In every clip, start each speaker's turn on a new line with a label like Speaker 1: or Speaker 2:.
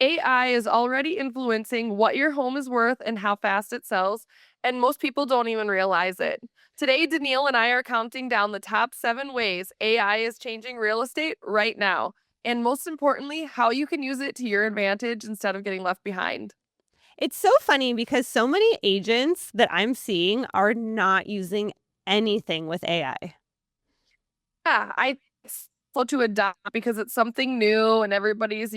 Speaker 1: AI is already influencing what your home is worth and how fast it sells, and most people don't even realize it. Today, Danille and I are counting down the top 7 ways AI is changing real estate right now, and most importantly, how you can use it to your advantage instead of getting left behind.
Speaker 2: It's so funny because so many agents that I'm seeing are not using anything with AI.
Speaker 1: Yeah, I slow to adopt because it's something new and everybody's,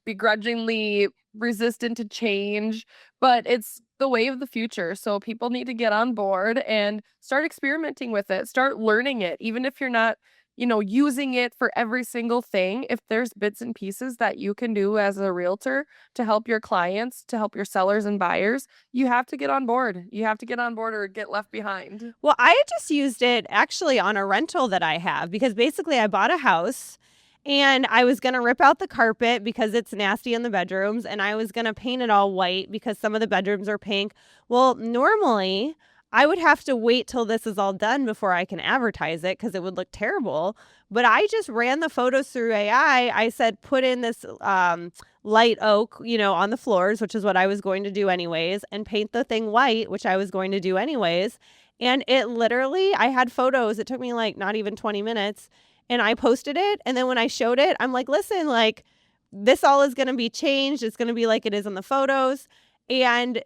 Speaker 1: begrudgingly resistant to change, but it's the way of the future. So people need to get on board and start experimenting with it, start learning it, even if you're not, using it for every single thing. If there's bits and pieces that you can do as a realtor to help your clients, to help your sellers and buyers, you have to get on board. You have to get on board or get left behind.
Speaker 2: Well, I had just used it actually on a rental that I have because basically I bought a house and I was going to rip out the carpet because it's nasty in the bedrooms and I was going to paint it all white because some of the bedrooms are pink. Well, normally I would have to wait till this is all done before I can advertise it because it would look terrible. But I just ran the photos through AI. I said, put in this light oak, on the floors, which is what I was going to do anyways, and paint the thing white, which I was going to do anyways. And it literally, I had photos. It took me like not even 20 minutes. And I posted it. And then when I showed it, I'm like, listen, like this all is going to be changed. It's going to be like it is in the photos. And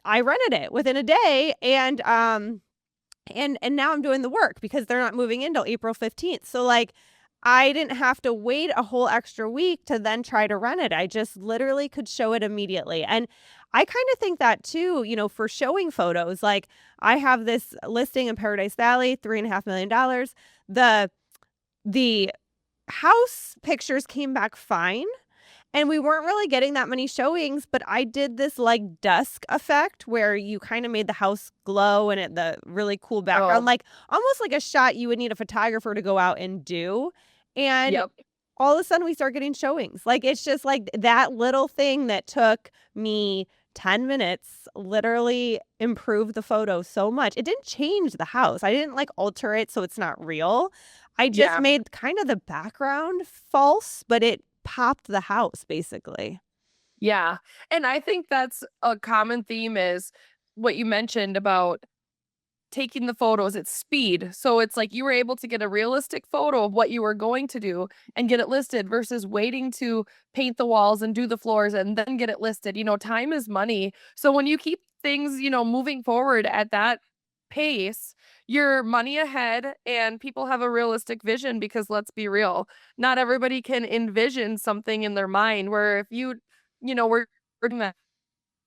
Speaker 2: I rented it within a day. And now I'm doing the work because they're not moving in till April 15th. So like I didn't have to wait a whole extra week to then try to rent it. I just literally could show it immediately. And I kind of think that too, for showing photos. Like I have this listing in Paradise Valley, $3.5 million. The house pictures came back fine. And we weren't really getting that many showings, but I did this like dusk effect where you kind of made the house glow and the really cool background,
Speaker 1: Oh,
Speaker 2: like almost like a shot you would need a photographer to go out and do. And
Speaker 1: yep.
Speaker 2: all of a sudden we start getting showings. Like it's just like that little thing that took me 10 minutes literally improved the photo so much. It didn't change the house. I didn't like alter it so it's not real. I just
Speaker 1: Yeah.
Speaker 2: made kind of the background false, but it popped the house basically.
Speaker 1: Yeah. And I think that's a common theme is what you mentioned about taking the photos, it's speed. So it's like you were able to get a realistic photo of what you were going to do and get it listed versus waiting to paint the walls and do the floors and then get it listed. Time is money. So when you keep things, moving forward at that pace, you're money ahead and people have a realistic vision because let's be real, not everybody can envision something in their mind where if we're doing that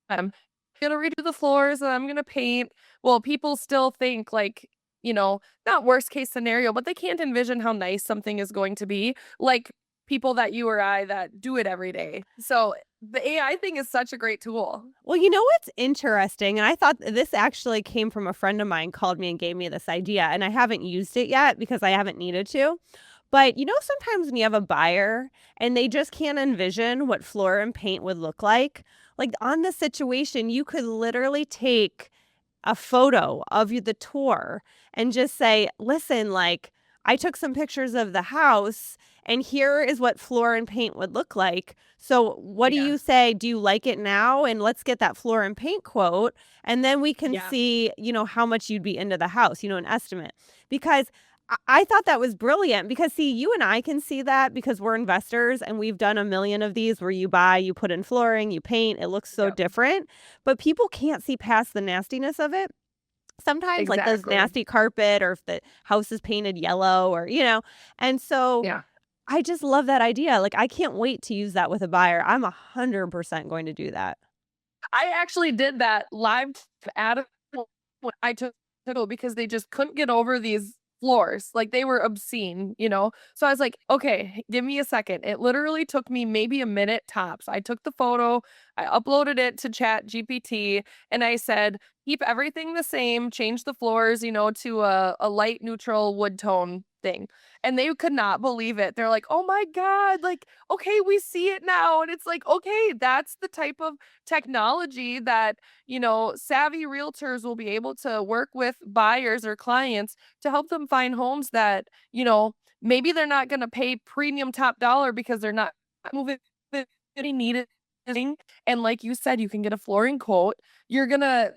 Speaker 1: I'm gonna redo the floors and I'm gonna paint. Well, people still think like, not worst case scenario, but they can't envision how nice something is going to be. Like people that you or I that do it every day. So the AI thing is such a great tool.
Speaker 2: Well, you know what's interesting? And I thought this actually came from a friend of mine called me and gave me this idea. And I haven't used it yet because I haven't needed to. But sometimes when you have a buyer and they just can't envision what floor and paint would look like on this situation, you could literally take a photo of the tour and just say, listen, like I took some pictures of the house and here is what floor and paint would look like. So what do
Speaker 1: Yeah.
Speaker 2: you say? Do you like it now? And let's get that floor and paint quote. And then we can
Speaker 1: Yeah.
Speaker 2: see, how much you'd be into the house, an estimate. Because I thought that was brilliant because see, you and I can see that because we're investors and we've done a million of these where you buy, you put in flooring, you paint, it looks so
Speaker 1: Yep.
Speaker 2: different, but people can't see past the nastiness of it. Sometimes like those
Speaker 1: Exactly.
Speaker 2: nasty carpet or if the house is painted yellow and so
Speaker 1: Yeah.
Speaker 2: I just love that idea. Like I can't wait to use that with a buyer. I'm 100% going to do that.
Speaker 1: I actually did that live at when I took because they just couldn't get over these floors. Like they were obscene. So I was like, okay, give me a second. It literally took me maybe a minute tops. I took the photo, I uploaded it to Chat GPT, and I said, keep everything the same, change the floors, to a light neutral wood tone thing. And they could not believe it. They're like, oh my God, like, okay, we see it now. And it's like, okay, that's the type of technology that, savvy realtors will be able to work with buyers or clients to help them find homes that, maybe they're not going to pay premium top dollar because they're not moving. They need it. and like you said, you can get a flooring coat. You're gonna,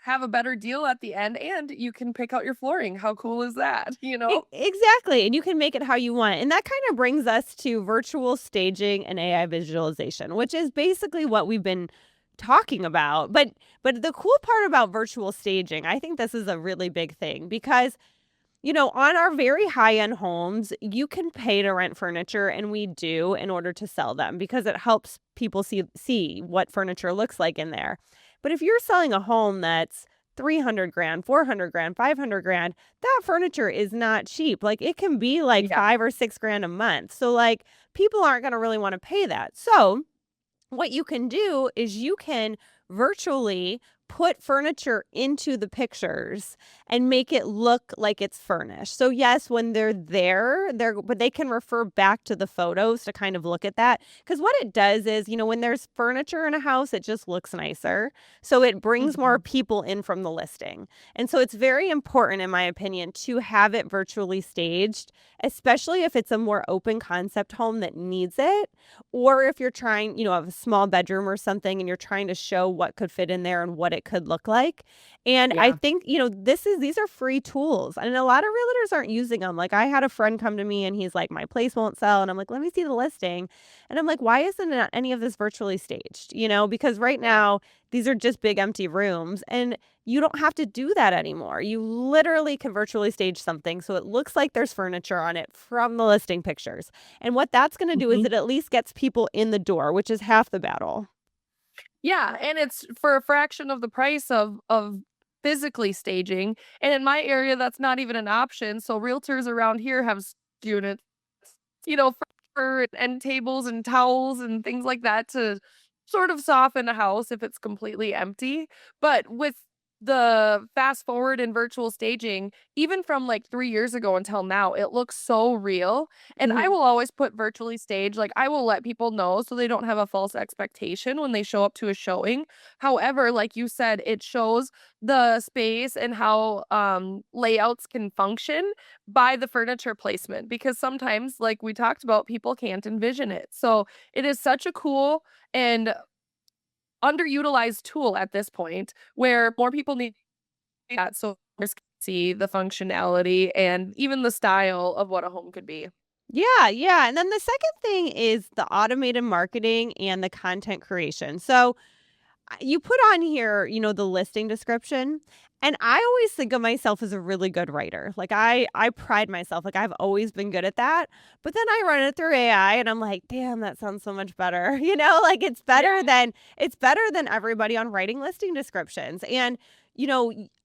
Speaker 1: have a better deal at the end, and you can pick out your flooring. How cool is that, you know?
Speaker 2: Exactly, and you can make it how you want, and that kinda brings us to virtual staging and AI visualization, which is basically what we've been talking about, but the cool part about virtual staging, I think this is a really big thing because, on our very high-end homes, you can pay to rent furniture, and we do in order to sell them because it helps people see what furniture looks like in there. But if you're selling a home that's 300 grand, 400 grand, 500 grand, that furniture is not cheap. Like it can be like
Speaker 1: Yeah.
Speaker 2: 5 or 6 grand a month. So like people aren't going to really want to pay that. So what you can do is you can virtually put furniture into the pictures and make it look like it's furnished. So yes, when they're there, but they can refer back to the photos to kind of look at that. Because what it does is, when there's furniture in a house, it just looks nicer. So it brings more
Speaker 1: Mhm.
Speaker 2: people in from the listing. And so it's very important, in my opinion, to have it virtually staged, especially if it's a more open concept home that needs it, or if you're trying, have a small bedroom or something and you're trying to show what could fit in there and what it could look like. And I
Speaker 1: Yeah.
Speaker 2: think, these are free tools and a lot of realtors aren't using them. Like I had a friend come to me and he's like, my place won't sell. And I'm like, let me see the listing. And I'm like, why isn't any of this virtually staged? Because right now these are just big empty rooms and you don't have to do that anymore. You literally can virtually stage something so it looks like there's furniture on it from the listing pictures. And what that's going to do is
Speaker 1: Mhm.
Speaker 2: it at least gets people in the door, which is half the battle.
Speaker 1: Yeah, and it's for a fraction of the price of physically staging, and in my area, that's not even an option, so realtors around here have units, for end tables and towels and things like that to sort of soften a house if it's completely empty, but with the fast forward in virtual staging, even from, like, 3 years ago until now, it looks so real, and I
Speaker 2: Mhm.
Speaker 1: will always put virtually staged, like, I will let people know so they don't have a false expectation when they show up to a showing. However, like you said, it shows the space and how, layouts can function by the furniture placement because sometimes, like we talked about, people can't envision it. So, it is such a cool and underutilized tool at this point where more people need that so others can see the functionality and even the style of what a home could be.
Speaker 2: Yeah, yeah. And then the second thing is the automated marketing and the content creation. So you put on here, the listing description, and I always think of myself as a really good writer. Like I pride myself, like I've always been good at that. But then I run it through AI and I'm like, damn, that sounds so much better. Like
Speaker 1: Yeah,
Speaker 2: it's better than everybody on writing listing descriptions. And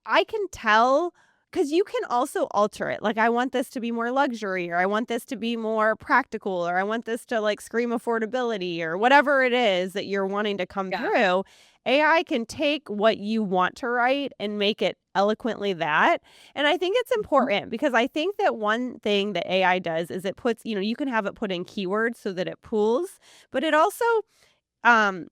Speaker 2: I can tell because you can also alter it. Like, I want this to be more luxury, or I want this to be more practical, or I want this to like scream affordability, or whatever it is that you're wanting to come
Speaker 1: yeah.
Speaker 2: through. AI can take what you want to write and make it eloquently that. And I think it's
Speaker 1: Mhm.
Speaker 2: important because I think that one thing that AI does is it puts, you can have it put in keywords so that it pulls, but it also, um,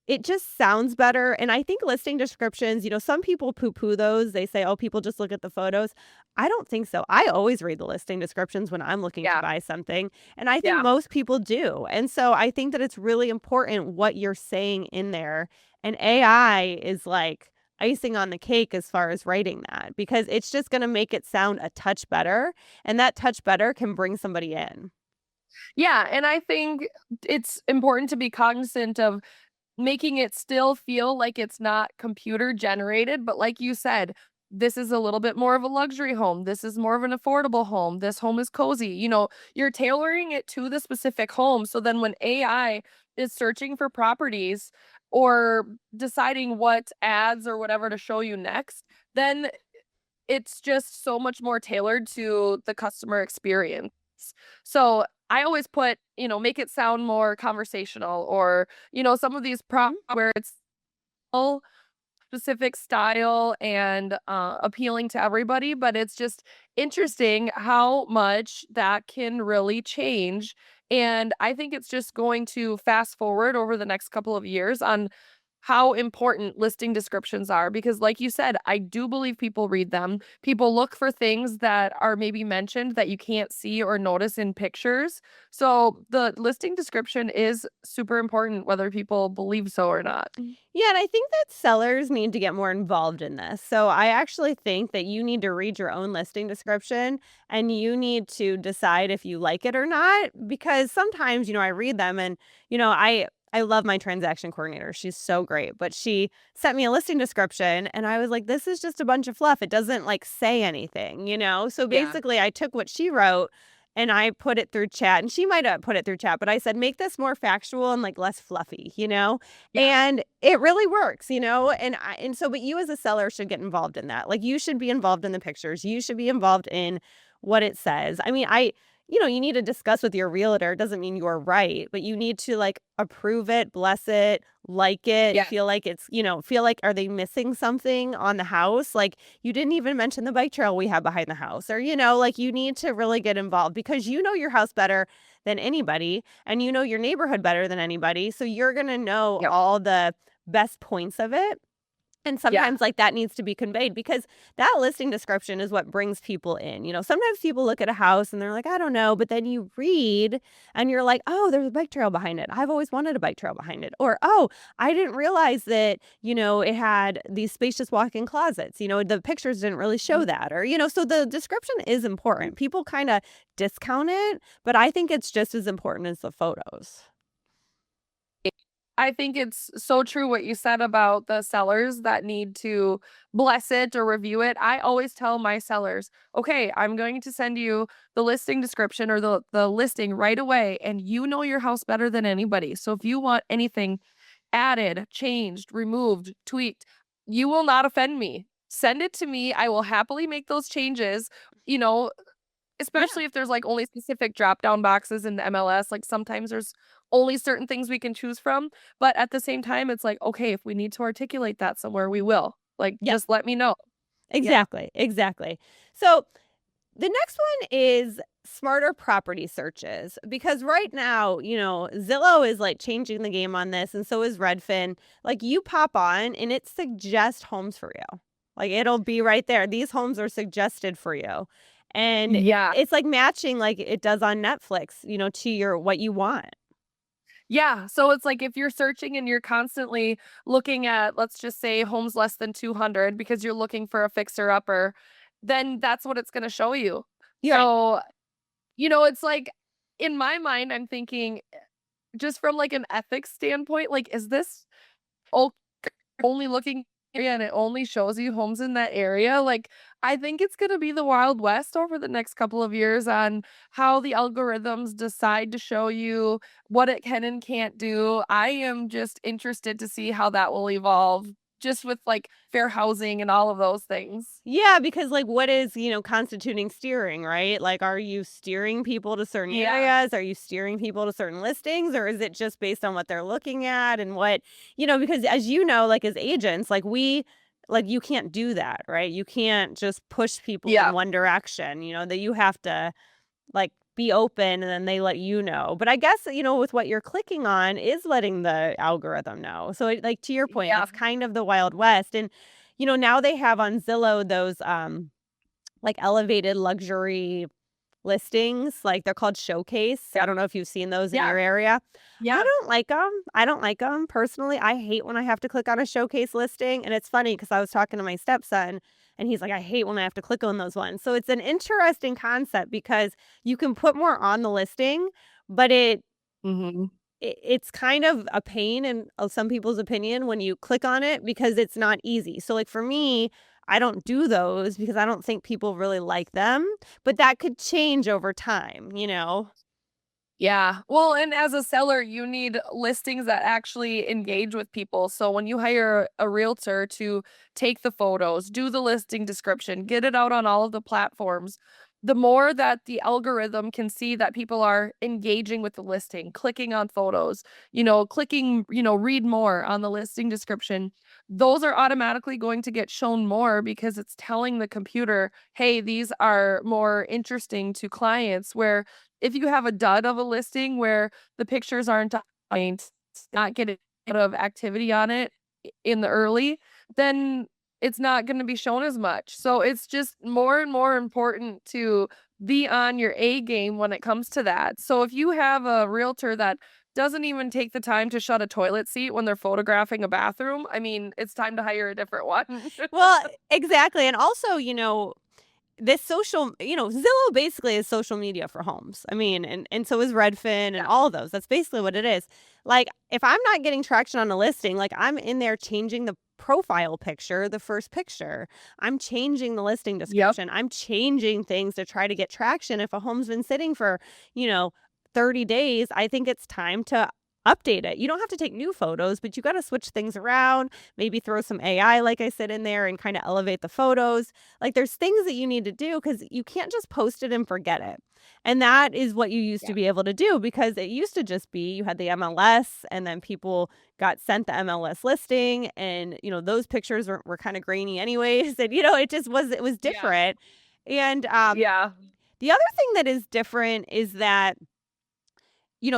Speaker 2: it just sounds better, and I think listing descriptions, some people poo-poo those. They say, "Oh, people just look at the photos." I don't think so. I always read the listing descriptions when I'm looking to
Speaker 1: Yeah,
Speaker 2: buy something, and I think
Speaker 1: yeah.
Speaker 2: most people do. And so I think that it's really important what you're saying in there, and AI is like icing on the cake as far as writing that because it's just gonna make it sound a touch better, and that touch better can bring somebody in.
Speaker 1: Yeah, and I think it's important to be cognizant of making it still feel like it's not computer generated, but like you said, this is a little bit more of a luxury home. This is more of an affordable home. This home is cozy. You're tailoring it to the specific home. So then when AI is searching for properties or deciding what ads or whatever to show you next, then it's just so much more tailored to the customer experience. So I always put, make it sound more conversational or, some of these
Speaker 2: Mhm.
Speaker 1: where it's all specific style and appealing to everybody, but it's just interesting how much that can really change. And I think it's just going to fast forward over the next couple of years on how important listing descriptions are because like you said, I do believe people read them. People look for things that are maybe mentioned that you can't see or notice in pictures. So the listing description is super important whether people believe so or not.
Speaker 2: Yeah, and I think that sellers need to get more involved in this. So I actually think that you need to read your own listing description and you need to decide if you like it or not because sometimes, I read them and I love my transaction coordinator. She's so great, but she sent me a listing description and I was like this is just a bunch of fluff. It doesn't like say anything. So
Speaker 1: Yeah.
Speaker 2: basically I took what she wrote and I put it through chat and she might have put it through chat, but I said make this more factual and like less fluffy.
Speaker 1: Yeah.
Speaker 2: And it really works. And so but you as a seller should get involved in that. Like, you should be involved in the pictures. You should be involved in what it says. I mean, you need to discuss with your realtor. It doesn't mean you're right, but you need to, like, approve it, bless it, like it,
Speaker 1: Yeah.
Speaker 2: feel like feel like, are they missing something on the house? Like, you didn't even mention the bike trail we have behind the house or, like, you need to really get involved because you know your house better than anybody and you know your neighborhood better than anybody. So you're going to know
Speaker 1: Yep.
Speaker 2: all the best points of it. And
Speaker 1: Yeah.
Speaker 2: sometimes like that needs to be conveyed because that listing description is what brings people in. Sometimes people look at a house and they're like, I don't know. But then you read and you're like, oh, there's a bike trail behind it. I've always wanted a bike trail behind it. Or, oh, I didn't realize that, it had these spacious walk in closets. The pictures didn't really show
Speaker 1: Mhm.
Speaker 2: that. Or, so the description is important. People kind of discount it, but I think it's just as important as the photos.
Speaker 1: I think it's so true what you said about the sellers that need to bless it or review it. I always tell my sellers, okay, I'm going to send you the listing description or the listing right away. And you know your house better than anybody. So if you want anything added, changed, removed, tweaked, you will not offend me. Send it to me. I will happily make those changes. You know,
Speaker 2: Yeah.
Speaker 1: Especially if there's, like, only specific drop down boxes in the MLS, like, sometimes there's only certain things we can choose from, but at the same time, it's like, "Okay, if we need to articulate that somewhere, we will. Like,
Speaker 2: Yep.
Speaker 1: just let me know." Yeah.
Speaker 2: Exactly. Exactly. So the next one is smarter property searches because right now, Zillow is like changing the game on this and so is Redfin. Like you pop on and it suggests homes for you. Like it'll be right there. These homes are suggested for you. And
Speaker 1: Yeah.
Speaker 2: it's like matching like it does on Netflix, to your what you want.
Speaker 1: Yeah, so it's like if you're searching and you're constantly looking at, let's just say, homes less than 200 because you're looking for a fixer-upper, then that's what it's gonna show you.
Speaker 2: You're right.
Speaker 1: So, it's like, in my mind, I'm thinking, just from, like, an ethics standpoint, like, is this o only looking area and it only shows you homes in that area, like, I think it's gonna be the Wild West over the next couple of years on how the algorithms decide to show you what it can and can't do. I am just interested to see how that will evolve just with, like, fair housing and all of those things.
Speaker 2: Yeah, because like what is, constituting steering, right? Like are you steering people to certain
Speaker 1: Yeah.
Speaker 2: areas? Are you steering people to certain listings or is it just based on what they're looking at and what, because as you know, like as agents, like you can't do that, right? You can't just push people in
Speaker 1: Yeah.
Speaker 2: one direction, that you have to like be open and then they let you know. But I guess, with what you're clicking on is letting the algorithm know. So like to your point,
Speaker 1: Yeah.
Speaker 2: it's kind of the Wild West. And, now they have on Zillow those like elevated luxury listings, like they're called Showcase. I
Speaker 1: Yeah.
Speaker 2: don't know if you've seen those in
Speaker 1: Yeah.
Speaker 2: your area. I
Speaker 1: Yeah.
Speaker 2: don't like them. I don't like them personally. I hate when I have to click on a Showcase listing. And it's funny because I was talking to my stepson and he's like, I hate when I have to click on those ones. So it's an interesting concept because you can put more on the listing, but
Speaker 1: Mhm.
Speaker 2: it's kind of a pain in some people's opinion when you click on it because it's not easy. So like for me, I don't do those because I don't think people really like them, but that could change over time.
Speaker 1: Yeah. Well, and as a seller, you need listings that actually engage with people. So when you hire a realtor to take the photos, do the listing description, get it out on all of the platforms, the more that the algorithm can see that people are engaging with the listing, clicking on photos, clicking, read more on the listing description, those are automatically going to get shown more because it's telling the computer, hey, these are more interesting to clients. Where if you have a dud of a listing where the pictures aren't not getting a lot of activity on it, in the early, then it's not going to be shown as much. So it's just more and more important to be on your A game when it comes to that. So if you have a realtor that doesn't even take the time to shut a toilet seat when they're photographing a bathroom, I mean, it's time to hire a different one.
Speaker 2: Well, exactly. And also, this social, Zillow basically is social media for homes. I mean, and so is Redfin and
Speaker 1: Yeah.
Speaker 2: all of those. That's basically what it is. Like, if I'm not getting traction on a listing, like I'm in there changing the profile picture, the first picture. I'm changing the listing
Speaker 1: Yep.
Speaker 2: description. I'm changing things to try to get traction. If a home's been sitting for, you know, 30 days, I think it's time to update it. You don't have to take new photos, but you got to switch things around, maybe throw some AI, like I said, in there and kind of elevate the photos. Like, there's things that you need to do because you can't just post it and forget it. And that is what you used to
Speaker 1: Yeah.
Speaker 2: be able to do, because it used to just be you had the MLS and then people got sent the MLS listing, and those pictures were kind of grainy anyways. And it was
Speaker 1: Yeah.
Speaker 2: different. And
Speaker 1: Yeah.
Speaker 2: the other thing that is different is that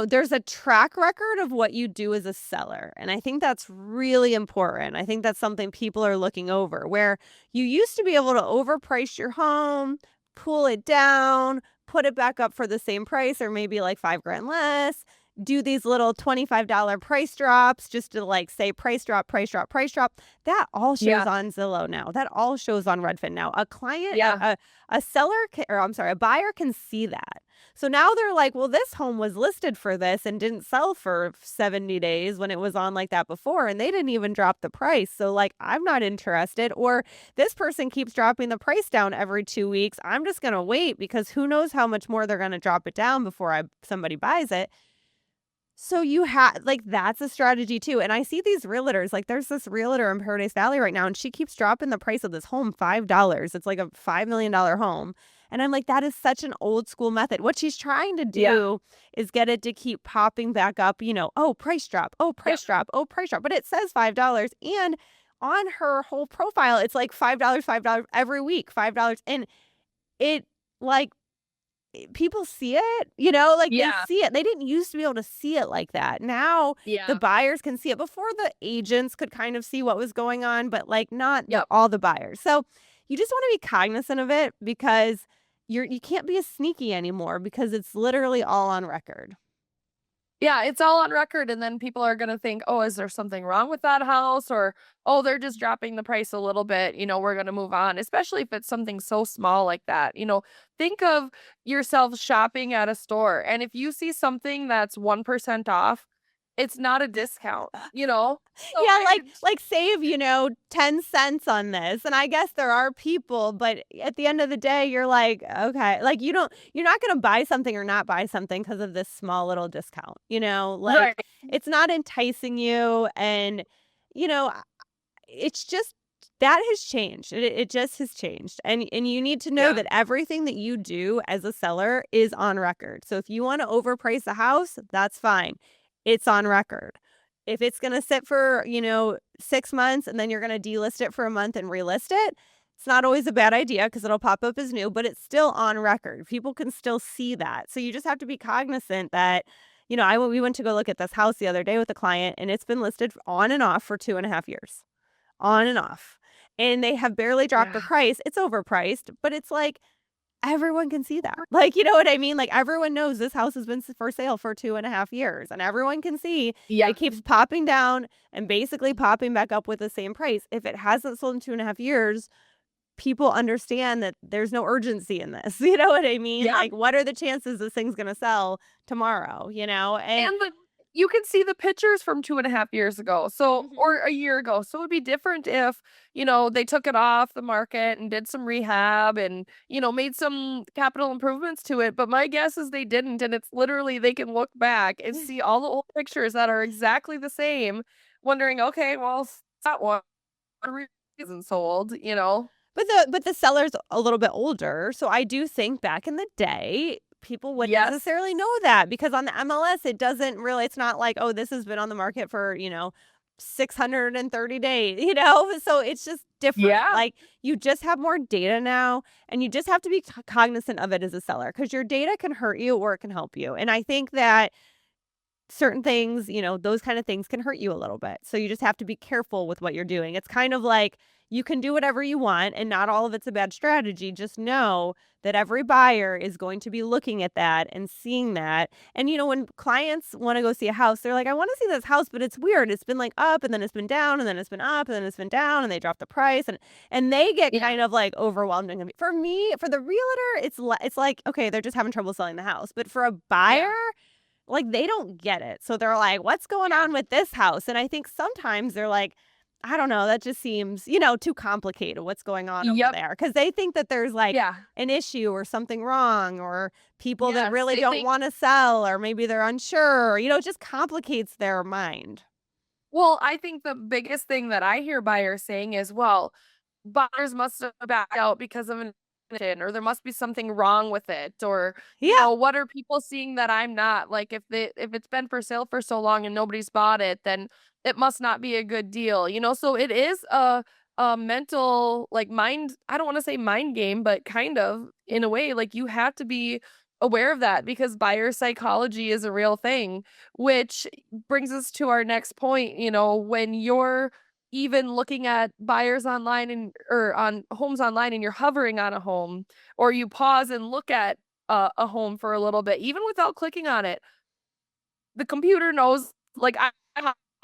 Speaker 2: there's a track record of what you do as a seller. And I think that's really important. I think that's something people are looking over, where you used to be able to overprice your home, pull it down, put it back up for the same price or maybe like 5 grand less, do these little $25 price drops just to like say price drop, price drop, price drop. That all shows
Speaker 1: Yeah.
Speaker 2: on Zillow now. That all shows on Redfin now. A client,
Speaker 1: Yeah.
Speaker 2: a seller, or I'm sorry, a buyer can see that. So now they're like, well, this home was listed for this and didn't sell for 70 days when it was on like that before, and they didn't even drop the price. So, like, I'm not interested. Or this person keeps dropping the price down every 2 weeks. I'm just going to wait because who knows how much more they're going to drop it down before somebody buys it. So you have like that's a strategy too. And I see these realtors, like there's this realtor in Paradise Valley right now, and she keeps dropping the price of this home $5. It's like a $5 million home. And I'm like, that is such an old school method. What she's trying to
Speaker 1: Yeah.
Speaker 2: do is get it to keep popping back up, oh, price drop, oh,
Speaker 1: Yep.
Speaker 2: price drop, oh, price drop. But it says $5. And on her whole profile, it's like $5 every week, $5. And it like people see it, like they
Speaker 1: Yeah.
Speaker 2: see it. They didn't used to be able to see it like that. Now the
Speaker 1: Yeah.
Speaker 2: buyers can see it. Before, the agents could kind of see what was going on, but like not
Speaker 1: Yep.
Speaker 2: all the buyers. So you just want to be cognizant of it, because you can't be as sneaky anymore because it's literally all on record.
Speaker 1: Yeah, it's all on record, and then people are gonna think, "Oh, is there something wrong with that house?" Or, "Oh, they're just dropping the price a little bit, we're gonna move on." Especially if it's something so small like that, think of yourself shopping at a store, and if you see something that's 1% off, it's not a discount, you know? So
Speaker 2: Yeah,
Speaker 1: I
Speaker 2: like save, 10 cents on this. And I guess there are people, but at the end of the day, you're like, okay, like you're not going to buy something or not buy something because of this small little discount, like
Speaker 1: Right.
Speaker 2: it's not enticing you. And, you know, it's just that has changed. It just has changed. And you need to know
Speaker 1: Yeah.
Speaker 2: that everything that you do as a seller is on record. So if you want to overprice a house, that's fine. It's on record. If it's going to sit for, 6 months and then you're going to delist it for a month and relist it, it's not always a bad idea because it'll pop up as new, but it's still on record. People can still see that. So you just have to be cognizant that, we went to go look at this house the other day with a client, and it's been listed on and off for 2.5 years, on and off. And they have barely dropped the
Speaker 1: Yeah.
Speaker 2: price. It's overpriced, but it's like everyone can see that. Like, you know what I mean? Like, everyone knows this house has been for sale for 2.5 years, and everyone can see
Speaker 1: Yeah.
Speaker 2: it keeps popping down and basically popping back up with the same price. If it hasn't sold in 2.5 years, people understand that there's no urgency in this. You know what I mean?
Speaker 1: Yeah.
Speaker 2: Like, what are the chances this thing's going to sell tomorrow, And
Speaker 1: And you can see the pictures from 2.5 years ago, so
Speaker 2: Mhm.
Speaker 1: or a year ago, so it'd be different if, they took it off the market and did some rehab and, made some capital improvements to it, but my guess is they didn't, and it's literally they can look back and see all the old pictures that are exactly the same, wondering, "Okay, well, that one isn't sold," you know?
Speaker 2: But the seller's a little bit older, so I do think back in the day, people wouldn't
Speaker 1: Yes.
Speaker 2: necessarily know that, because on the MLS, it doesn't really it's not like, "Oh, this has been on the market for, 630 days," you know? So it's just different.
Speaker 1: Yeah.
Speaker 2: Like, you just have more data now, and you just have to be cognizant of it as a seller, because your data can hurt you or it can help you. And I think that certain things, those kind of things can hurt you a little bit. So you just have to be careful with what you're doing. It's kind of like you can do whatever you want and not all of it's a bad strategy. Just know that every buyer is going to be looking at that and seeing that. And when clients want to go see a house, they're like, I want to see this house, but it's weird. It's been like up and then it's been down and then it's been up and then it's been down and they drop the price and they get
Speaker 1: Yeah.
Speaker 2: kind of like overwhelmed. For me, for the realtor, it's like, okay, they're just having trouble selling the house. But for a buyer,
Speaker 1: Yeah.
Speaker 2: like, they don't get it. So they're like, "What's going
Speaker 1: Yeah.
Speaker 2: on with this house?" And I think sometimes they're like, "I don't know, that just seems, too complicated what's going on over
Speaker 1: Yep.
Speaker 2: there." Because they think that there's, like,
Speaker 1: Yeah.
Speaker 2: an issue or something wrong or people that
Speaker 1: Yes.
Speaker 2: really
Speaker 1: They
Speaker 2: don't
Speaker 1: think
Speaker 2: wanna sell or maybe they're unsure, it just complicates their mind.
Speaker 1: well, I think the biggest thing that I hear buyers saying is, well, buyers must have backed out because of an accident, or there must be something wrong with it, or,
Speaker 2: Yeah.
Speaker 1: what are people seeing that I'm not? Like if it's been for sale for so long and nobody's bought it, then it must not be a good deal, So it is a mental like mind, I don't want to say mind game, but kind of in a way, like you have to be aware of that because buyer psychology is a real thing, which brings us to our next point, when you're even looking at buyers online and or on homes online and you're hovering on a home or you pause and look at a home for a little bit, even without clicking on it, the computer knows, like, how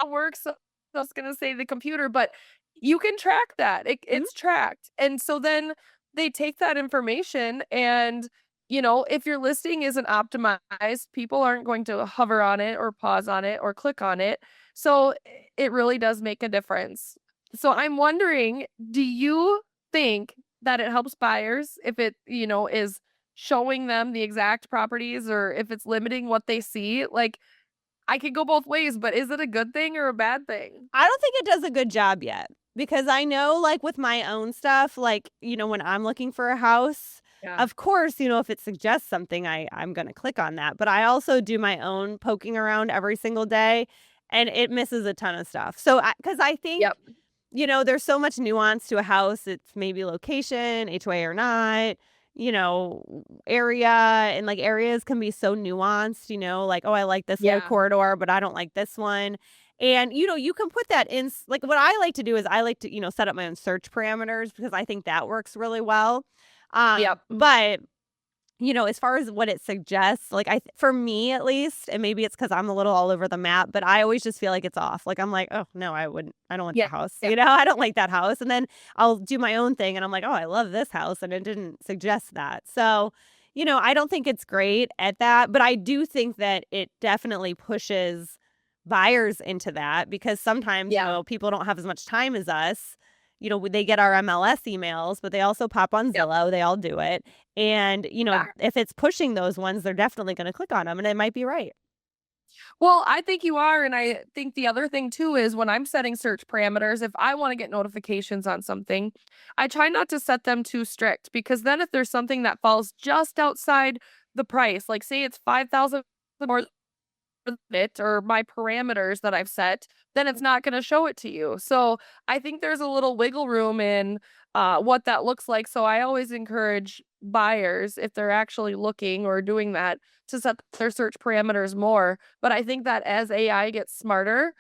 Speaker 1: it works, so I was gonna say the computer, but you can track that,
Speaker 2: Mhm.
Speaker 1: it's tracked, and so then they take that information and, if your listing isn't optimized, people aren't going to hover on it or pause on it or click on it, so it really does make a difference. So I'm wondering, do you think that it helps buyers if it, is showing them the exact properties or if it's limiting what they see? Like, I could go both ways, but is it a good thing or a bad thing?
Speaker 2: I don't think it does a good job yet because I know, like, with my own stuff, like, when I'm looking for a house,
Speaker 1: Yeah.
Speaker 2: of course, if it suggests something, I'm going to click on that. But I also do my own poking around every single day and it misses a ton of stuff. So, because I think,
Speaker 1: Yep.
Speaker 2: there's so much nuance to a house. It's maybe location, HOA or not, area, and like areas can be so nuanced, like, oh, I like this little
Speaker 1: Yeah.
Speaker 2: corridor, but I don't like this one. And, you can put that in, like, what I like to do is I like to, set up my own search parameters because I think that works really well.
Speaker 1: Yep.
Speaker 2: But as far as what it suggests, like, for me at least, and maybe it's because I'm a little all over the map, but I always just feel like it's off. Like, I'm like, "Oh, no, I don't want
Speaker 1: Yeah.
Speaker 2: that house,"
Speaker 1: Yeah.
Speaker 2: I don't like that house, and then I'll do my own thing, and I'm like, "Oh, I love this house," and it didn't suggest that. So, I don't think it's great at that, but I do think that it definitely pushes buyers into that because sometimes,
Speaker 1: Yeah.
Speaker 2: people don't have as much time as us. They get our MLS emails, but they also pop on
Speaker 1: Yep.
Speaker 2: Zillow, they all do it. And,
Speaker 1: Yeah.
Speaker 2: if it's pushing those ones, they're definitely gonna click on them, and it might be right.
Speaker 1: Well, I think you are, and I think the other thing too is when I'm setting search parameters, if I wanna get notifications on something, I try not to set them too strict because then if there's something that falls just outside the price, like say it's 5,000 more it or my parameters that I've set, then it's not gonna show it to you. So, I think there's a little wiggle room in, what that looks like, so I always encourage buyers, if they're actually looking or doing that, to set their search parameters more, but I think that as AI gets smarter,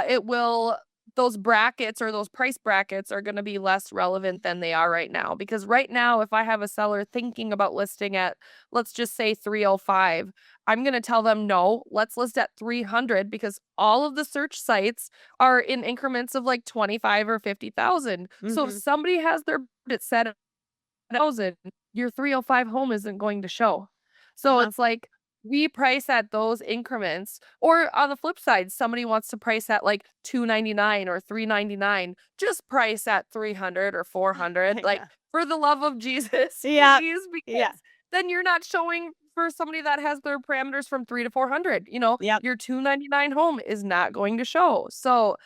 Speaker 1: it will those brackets or those price brackets are gonna be less relevant than they are right now, because right now, if I have a seller thinking about listing at, let's just say 305, I'm gonna tell them, "No, let's list at 300," because all of the search sites are in increments of, like, 25 or 50,000. So if
Speaker 2: Mhm.
Speaker 1: somebody has their budget set at 1,000, your 305 home isn't going to show. So
Speaker 2: Uh-huh.
Speaker 1: it's like, we price at those increments, or on the flip side, somebody wants to price at, like, 299 or 399, just price at 300 or 400, like,
Speaker 2: Yeah.
Speaker 1: for the love of Jesus,
Speaker 2: Yep.
Speaker 1: please,
Speaker 2: Yeah.
Speaker 1: because then you're not showing for somebody that has their parameters from 3 to 400,
Speaker 2: Yep.
Speaker 1: your 299 home is not going to show. So,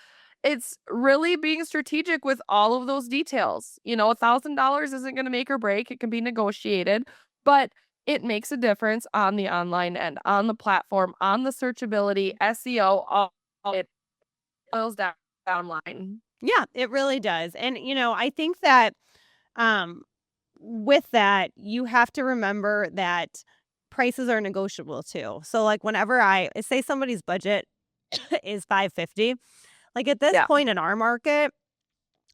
Speaker 1: it's really being strategic with all of those details. $1,000 isn't gonna make or break, it can be negotiated, but it makes a difference on the online end, on the platform, on the searchability, SEO, all it boils down line.
Speaker 2: Yeah, it really does. And, I think that, um, with that, you have to remember that prices are negotiable too. So like whenever I say somebody's budget is 550, like at this
Speaker 1: Yeah.
Speaker 2: point in our market,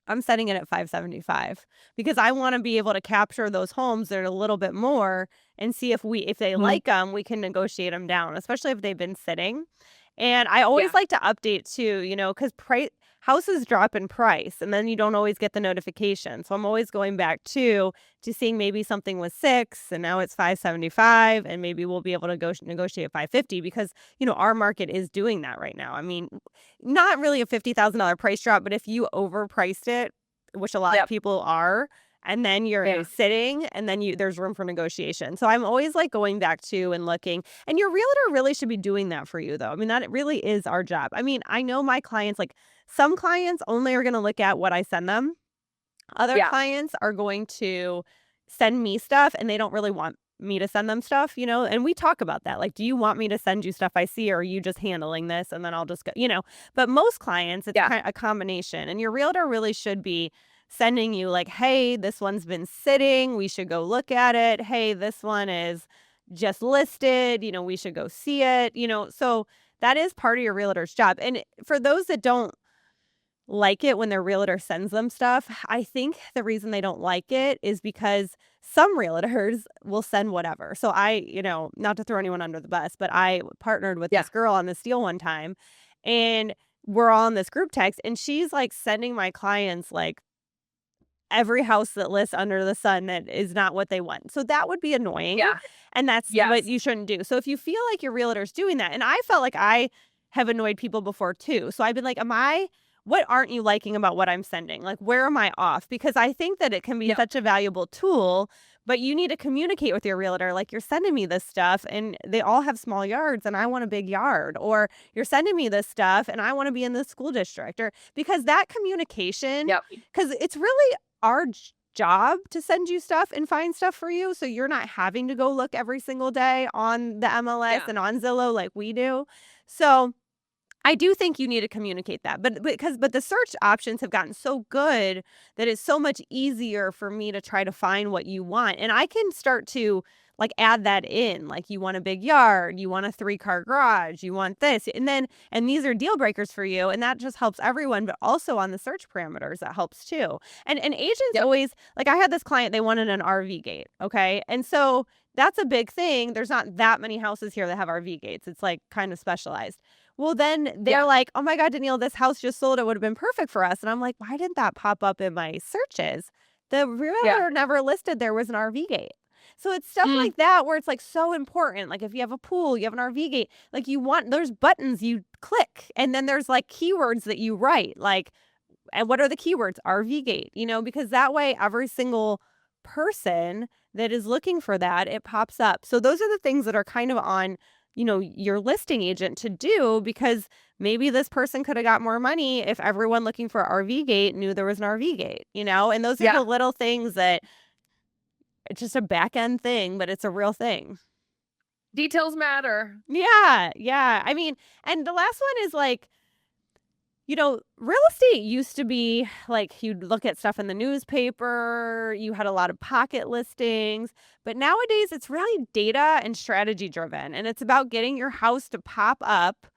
Speaker 2: I'm setting it at 575 because I want to be able to capture those homes that are a little bit more and see if they
Speaker 1: Mhm.
Speaker 2: like them, we can negotiate them down, especially if they've been sitting. And I always
Speaker 1: Yeah.
Speaker 2: like to update too, because price houses drop in price and then you don't always get the notification. So I'm always going back to seeing maybe something was 6 and now it's 575 and maybe we'll be able to go negotiate 550 because, our market is doing that right now. I mean, not really a $50,000 price drop, but if you overpriced it, which a lot of
Speaker 1: Yep.
Speaker 2: people are, and then you're
Speaker 1: Yeah.
Speaker 2: sitting and then there's room for negotiation. So I'm always like going back to and looking. And your realtor really should be doing that for you though. I mean, that it really is our job. I mean, I know my clients, like some clients only are going to look at what I send them. Other
Speaker 1: Yeah.
Speaker 2: clients are going to send me stuff and they don't really want me to send them stuff, and we talk about that. Like, do you want me to send you stuff I see or are you just handling this and then I'll just go. But most clients, it's
Speaker 1: Yeah.
Speaker 2: kind of a combination. And your realtor really should be sending you like, hey, this one's been sitting. We should go look at it. Hey, this one is just listed. We should go see it. So that is part of your realtor's job. And for those that don't like it when their realtor sends them stuff. I think the reason they don't like it is because some realtors will send whatever. So not to throw anyone under the bus, but I partnered with
Speaker 1: Yeah.
Speaker 2: this girl on this deal one time and we're all in this group text and she's like sending my clients like every house that lists under the sun that is not what they want. So that would be annoying.
Speaker 1: Yeah.
Speaker 2: And that's what
Speaker 1: Yes.
Speaker 2: you shouldn't do. So if you feel like your realtor's doing that, and I felt like I have annoyed people before too. So I've been like, what aren't you liking about what I'm sending? Like, where am I off? Because I think that it can be
Speaker 1: Yep.
Speaker 2: such a valuable tool, but you need to communicate with your realtor. Like, you're sending me this stuff and they all have small yards and I want a big yard. Or you're sending me this stuff and I want to be in this school district. Or because that communication,
Speaker 1: Yep.
Speaker 2: because it's really our job to send you stuff and find stuff for you. So you're not having to go look every single day on the MLS
Speaker 1: Yeah.
Speaker 2: and on Zillow like we do. So I do think you need to communicate that. But the search options have gotten so good that it's so much easier for me to try to find what you want. And I can start to like add that in. Like you want a big yard, you want a 3-car garage, you want this. And these are deal breakers for you. And that just helps everyone, but also on the search parameters, that helps too. And agents
Speaker 1: Yep.
Speaker 2: always like I had this client, they wanted an RV gate. Okay. And so that's a big thing. There's not that many houses here that have RV gates. It's like kind of specialized. Well, then they're
Speaker 1: Yeah.
Speaker 2: like, "Oh my god, Danielle, this house just sold. It would have been perfect for us." And I'm like, "Why didn't that pop up in my searches?" The
Speaker 1: Yeah.
Speaker 2: realtor never listed there was an RV gate. So it's stuff
Speaker 1: Mm.
Speaker 2: like that where it's like so important. Like if you have a pool, you have an RV gate, like there's buttons you click and then there's like keywords that you write. Like, and what are the keywords? RV gate, because that way every single person that is looking for that, it pops up. So those are the things that are kind of on your listing agent to do because maybe this person could have got more money if everyone looking for RV gate knew there was an RV gate, and those are
Speaker 1: Yeah.
Speaker 2: the little things that it's just a back end thing, but it's a real thing.
Speaker 1: Details matter.
Speaker 2: Yeah. Yeah. I mean, and the last one is like, real estate used to be like you'd look at stuff in the newspaper, you had a lot of pocket listings, but nowadays it's really data and strategy driven. And it's about getting your house to pop up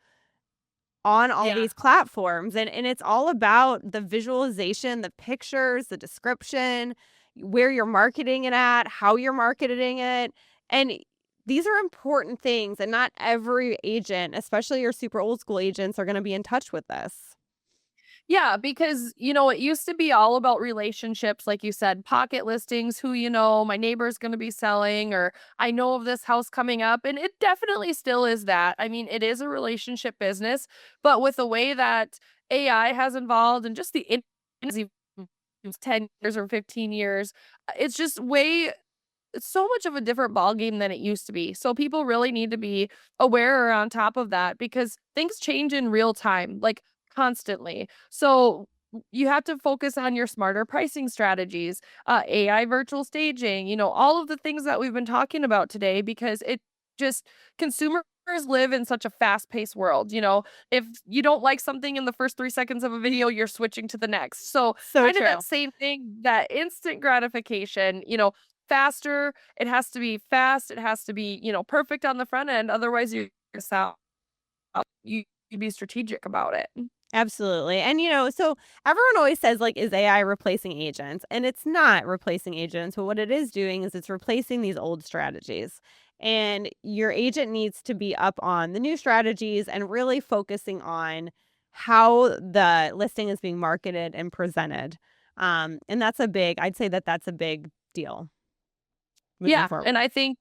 Speaker 2: on all
Speaker 1: Yeah.
Speaker 2: these platforms. And it's all about the visualization, the pictures, the description, where you're marketing it at, how you're marketing it. And these are important things. And not every agent, especially your super old school agents, are going to be in touch with this.
Speaker 1: Yeah, because, it used to be all about relationships, like you said, pocket listings, who my neighbor's going to be selling, or I know of this house coming up. And it definitely still is that. I mean, it is a relationship business, but with the way that AI has involved and just the 10 years or 15 years, it's just it's so much of a different ballgame than it used to be. So people really need to be aware or on top of that because things change in real time, like constantly. So you have to focus on your smarter pricing strategies, AI virtual staging, all of the things that we've been talking about today because it just consumers live in such a fast-paced world. If you don't like something in the first 3 seconds of a video, you're switching to the next. So
Speaker 2: So
Speaker 1: kind of that
Speaker 2: true.
Speaker 1: same thing, that instant gratification, faster. It has to be fast. It has to be, perfect on the front end. Otherwise, you're out. You be strategic about it.
Speaker 2: Absolutely. And, so everyone always says, like, is AI replacing agents? And it's not replacing agents, but what it is doing is it's replacing these old strategies. And your agent needs to be up on the new strategies and really focusing on how the listing is being marketed and presented. And I'd say that that's a big deal moving
Speaker 1: Yeah.
Speaker 2: forward.
Speaker 1: And I think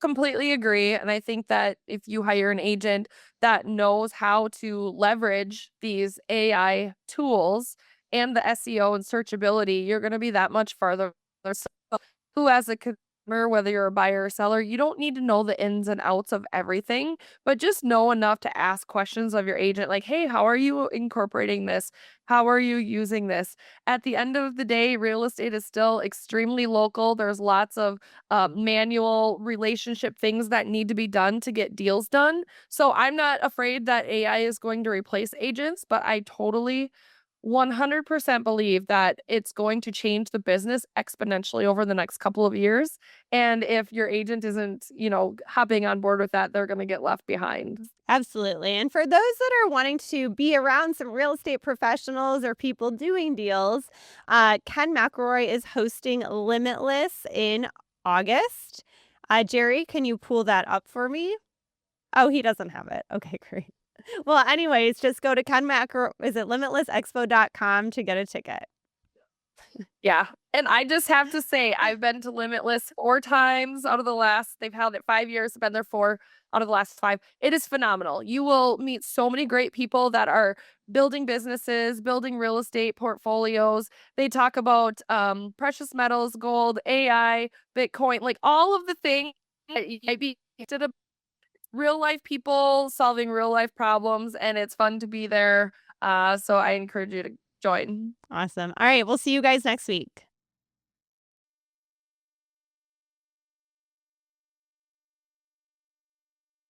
Speaker 1: completely agree. And I think that if you hire an agent that knows how to leverage these AI tools and the SEO and searchability, you're going to be that much farther. So who, as a consumer, whether you're a buyer or seller, you don't need to know the ins and outs of everything, but just know enough to ask questions of your agent like, hey, how are you incorporating this? How are you using this? At the end of the day, real estate is still extremely local. There's lots of manual relationship things that need to be done to get deals done. So I'm not afraid that AI is going to replace agents, but I totally 100% believe that it's going to change the business exponentially over the next couple of years. And if your agent isn't, hopping on board with that, they're going to get left behind.
Speaker 2: Absolutely. And for those that are wanting to be around some real estate professionals or people doing deals, Ken McElroy is hosting Limitless in August. Jerry, can you pull that up for me? Oh, he doesn't have it. Okay, great. Well, anyways, just go to Ken McElroy, is it limitlessexpo.com to get a ticket.
Speaker 1: Yeah. And I just have to say, I've been to Limitless 4 times out of the last, they've held it 5 years, I've been there 4 out of the last 5. It is phenomenal. You will meet so many great people that are building businesses, building real estate portfolios. They talk about precious metals, gold, AI, Bitcoin, like all of the things that you might be interested in. Real life people solving real life problems, and it's fun to be there. So I encourage you to join.
Speaker 2: Awesome. All right. We'll see you guys next week.